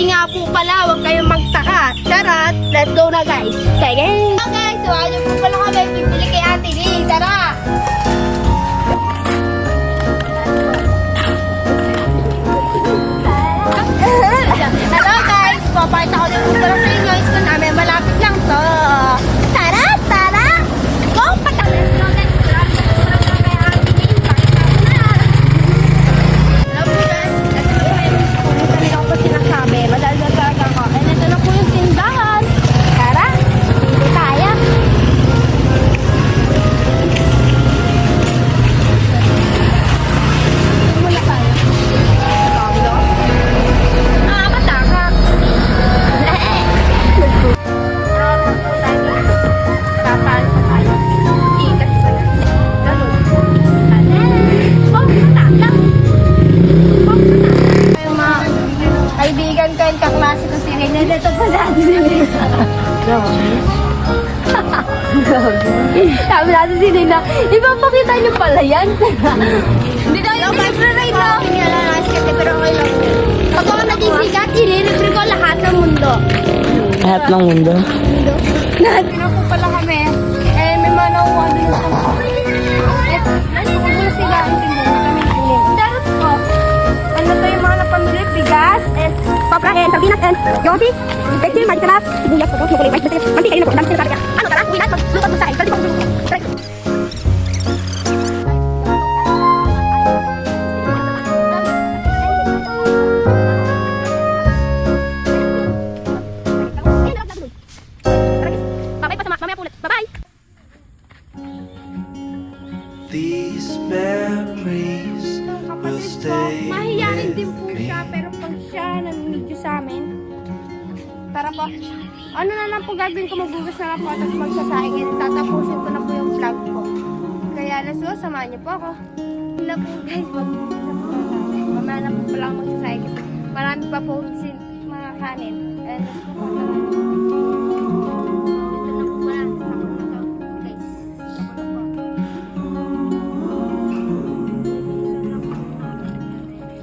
Hindi nga po pala, huwag kayong magtaka. Charot, let's go na guys. Okay guys, so ano po pala kami bibili kay Ate Lee. Tara! Hello guys, papakita ko din po pala sa inyo. School namin, malapit lang to. Tara, tara! Go, patalas! Madal na talaga ako. And ito na po yung tindahan. Tara, dito tayo. Muna tayo. Matakak. Kapal pa tayo. Ikas pa na. Ganun. Matakak. Yung mga kaibigan ko yung kaklase ko si Rina. Dito pa sa atin si Rina. Sabi natin si Rina, ipapakita niyo pala yan. Hindi na yung libre-ride na. Hindi na lang kasi pero okay lang. Pag ako naging sikat, i-libre ko lahat ng mundo. Lahat ng mundo. Lahat na po pala kami. Eh, may mga nakuha din sa mga. Nandito ko muna sila ang tingin. Darot ko. Ano to yung mga napamili? Bigas, paprahin, sardinas, and yosi, bechin, maricharap, sibuyas, pupos, mukulay, white, basilis, mantika, yun ako, dami sila talaga. Ano tara, uwi na, maglupad mo sa akin. Pwede ko maglupad mo. Try. Mamaya po ulit. Bye-bye! These memories will stay Mahiyain din po with siya, me. pero pag siya namimidyo sa amin, tara po. Ano na lang po gagawin ko, magbugas na lang po at magsasaing and tatapusin ko na po yung vlog ko. Kaya let's go, samahan niyo po ako. Yun na po guys, magbugas na po na. Mamaya na po pala ako magsasaing kasi marami pa po mga kanin. And let's go po, tara. Dito na po pala, sama na to guys.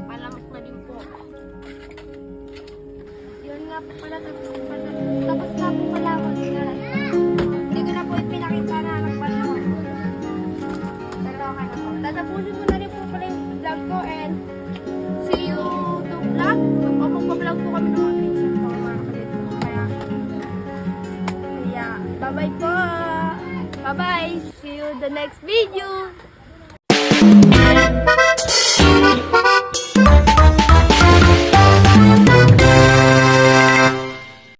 Palamok na din po. Yun nga po pala, tapos na po pala ako. Hindi ko na po ipinakita na nagpanahon. Pero okay na po. Tatapusin ko na rin po pala yung vlog ko and see you to vlog. Magpa-vlog po kami ng mga pinsan ko, mga kapatid ko. Kaya, bye-bye po! Bye-bye! See you the next video!